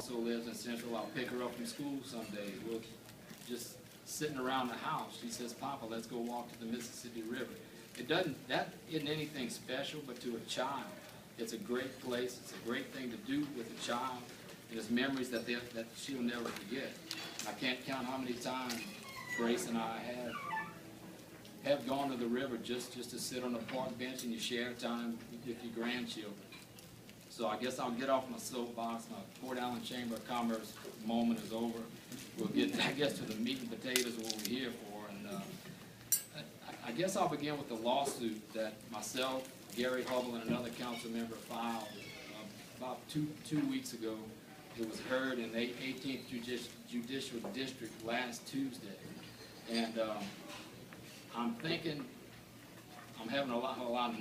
also lives in Central. I'll pick her up from school some days. We'll just sitting around the house. She says, "Papa, let's go walk to the Mississippi River." That isn't anything special, but to a child, it's a great place. It's a great thing to do with a child, and it's memories that she'll never forget. I can't count how many times Grace and I have gone to the river just to sit on the park bench and you share time with your grandchildren. So I guess I'll get off my soapbox. My Port Allen Chamber of Commerce moment is over. We'll get, I guess, to the meat and potatoes of what we're here for. And I guess I'll begin with the lawsuit that myself, Gary Hubble, and another council member filed about two weeks ago. It was heard in the 18th Judicial District last Tuesday. And I'm thinking, I'm having a lot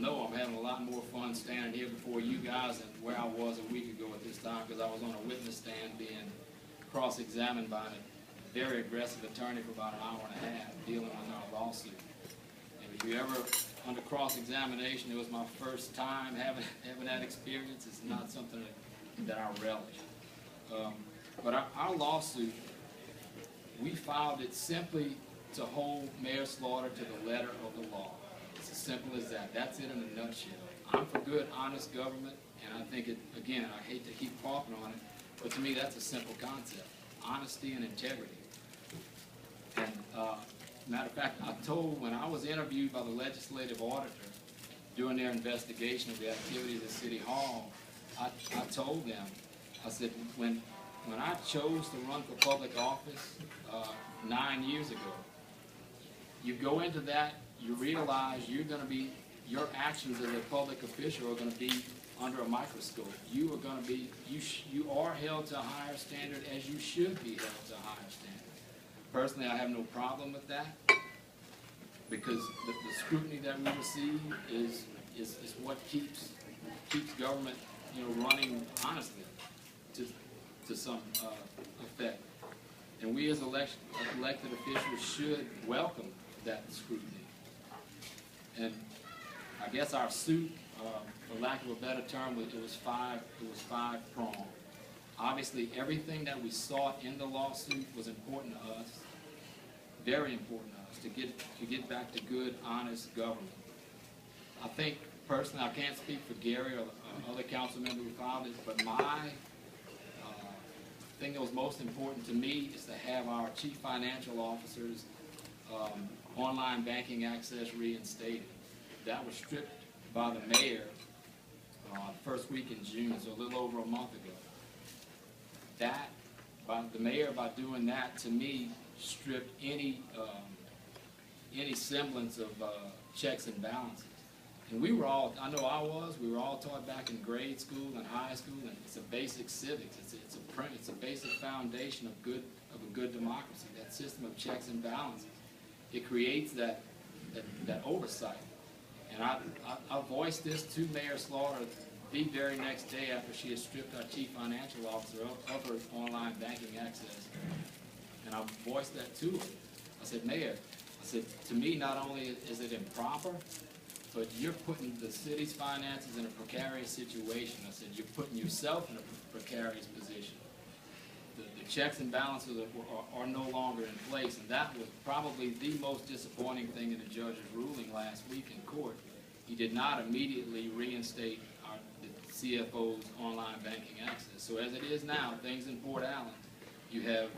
more fun standing here before you guys than where I was a week ago at this time, because I was on a witness stand being cross-examined by a very aggressive attorney for about an hour and a half dealing with our lawsuit. And if you ever under cross-examination, it was my first time having that experience. It's not something that I relish. But our lawsuit, we filed it simply to hold Mayor Slaughter to the letter of the law. It's as simple as that. That's it in a nutshell. I'm for good, honest government, and I think it, again, I hate to keep harping on it, but to me that's a simple concept. Honesty and integrity. And matter of fact, when I was interviewed by the legislative auditor during their investigation of the activities at City Hall, I told them, I said, when I chose to run for public office 9 years ago, you go into that, you realize your actions as a public official are going to be under a microscope. You are going to be, you are held to a higher standard, as you should be held to a higher standard. Personally, I have no problem with that, because the scrutiny that we receive is what keeps government, running honestly to some effect. And we as elected officials should welcome that scrutiny. And I guess our suit, for lack of a better term, it was five-pronged. Obviously, everything that we sought in the lawsuit was important to us, very important to us, to get back to good, honest government. I think, personally, I can't speak for Gary or other council members who filed it, but my thing that was most important to me is to have our chief financial officer's online banking access reinstated. That was stripped by the mayor first week in June, so a little over a month ago. The mayor, by doing that, to me, stripped any semblance of checks and balances. And we were all, I know we were all taught back in grade school and high school, and it's a basic civics. It's a basic foundation of a good democracy. That system of checks and balances, it creates that oversight. And I voiced this to Mayor Slaughter the very next day after she had stripped our chief financial officer of her online banking access. And I voiced that to her. I said, Mayor, to me, not only is it improper, but you're putting the city's finances in a precarious situation. I said, you're putting yourself in a precarious position. The checks and balances are no longer in place, and that was probably the most disappointing thing in the judge's ruling last week in court. He did not immediately reinstate the CFO's online banking access. So as it is now, things in Port Allen, you have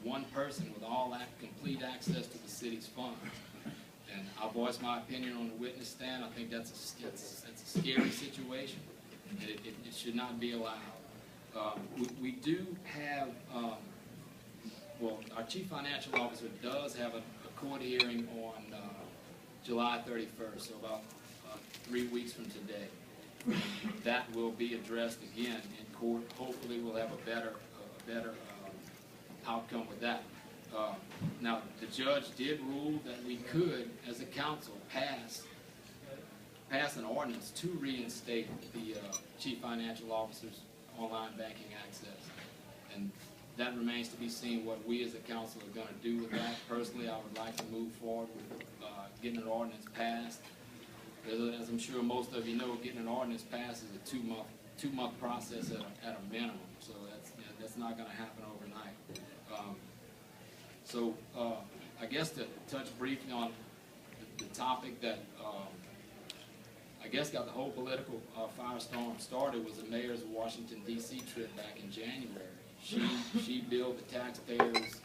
one person with all that complete access to the city's funds. And I'll voice my opinion on the witness stand. I think that's a scary situation, and it should not be allowed. We do have, our chief financial officer does have a court hearing on July 31st, so about 3 weeks from today. That will be addressed again in court. Hopefully we'll have a better outcome with that. Now, the judge did rule that we could, as a council, pass an ordinance to reinstate the chief financial officer's online banking access. And that remains to be seen what we as a council are going to do with that. Personally, I would like to move forward with getting an ordinance passed. As I'm sure most of you know, getting an ordinance passed is a two-month process at a minimum. So not going to happen overnight. I guess to touch briefly on the topic that I guess got the whole political firestorm started was the mayor's Washington, D.C. trip back in January. She billed the taxpayers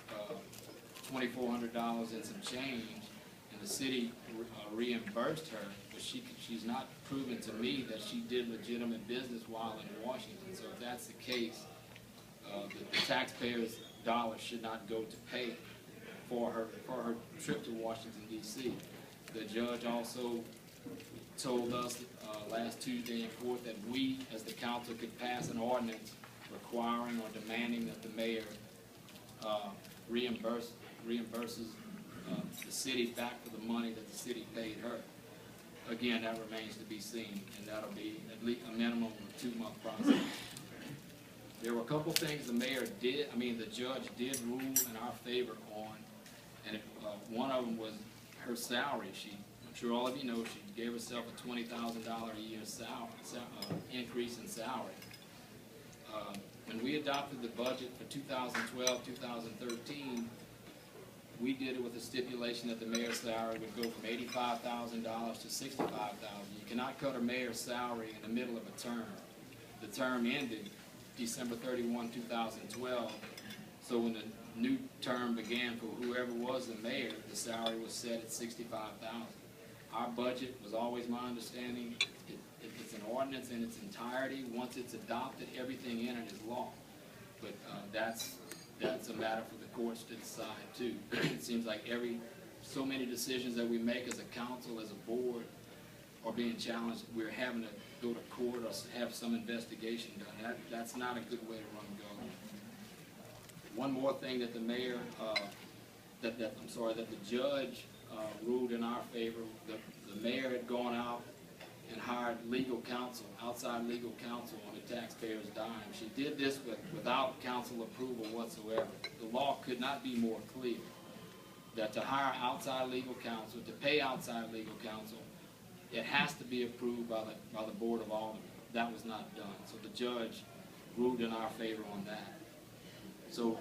$2,400 and some change, and the city reimbursed her, but she's not proven to me that she did legitimate business while in Washington. So if that's the case, the taxpayers' dollars should not go to pay for her trip to Washington, D.C. The judge also told us last Tuesday in court that we, as the council, could pass an ordinance requiring or demanding that the mayor reimburses the city back for the money that the city paid her. Again, that remains to be seen, and that'll be at least a minimum of a 2-month process. There were a couple things the judge did rule in our favor on, and one of them was her salary. I'm sure all of you know, she gave herself a $20,000 a year increase in salary. When we adopted the budget for 2012-2013, we did it with a stipulation that the mayor's salary would go from $85,000 to $65,000. You cannot cut a mayor's salary in the middle of a term. The term ended December 31, 2012. So when the new term began for whoever was the mayor, the salary was set at $65,000. Our budget was always my understanding. It's an ordinance in its entirety. Once it's adopted, everything in it is law. But that's a matter for the courts to decide too. It seems like so many decisions that we make as a council, as a board, are being challenged. We're having to go to court or have some investigation done. That's not a good way to run government. One more thing that the mayor, that the judge ruled in our favor. The mayor had gone out and hired legal counsel, outside legal counsel on the taxpayer's dime. She did this without council approval whatsoever. The law could not be more clear that to hire outside legal counsel, to pay outside legal counsel, it has to be approved by the Board of Aldermen. That was not done. So the judge ruled in our favor on that. So,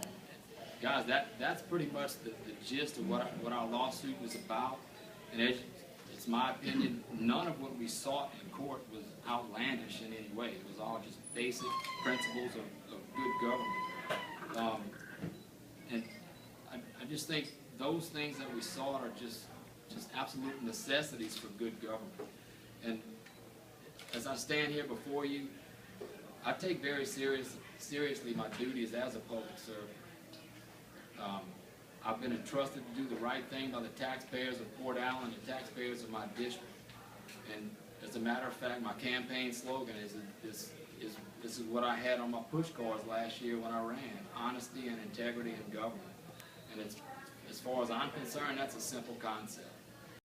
guys, that's pretty much the gist of what our lawsuit was about. And it's my opinion, none of what we sought in court was outlandish in any way. It was all just basic principles of good government. And I just think those things that we sought are just absolute necessities for good government. And as I stand here before you, I take very seriously my duties as a public servant. I've been entrusted to do the right thing by the taxpayers of Port Allen, the taxpayers of my district. And as a matter of fact, my campaign slogan is this is what I had on my push cards last year when I ran: honesty and integrity in government. And as far as I'm concerned, that's a simple concept.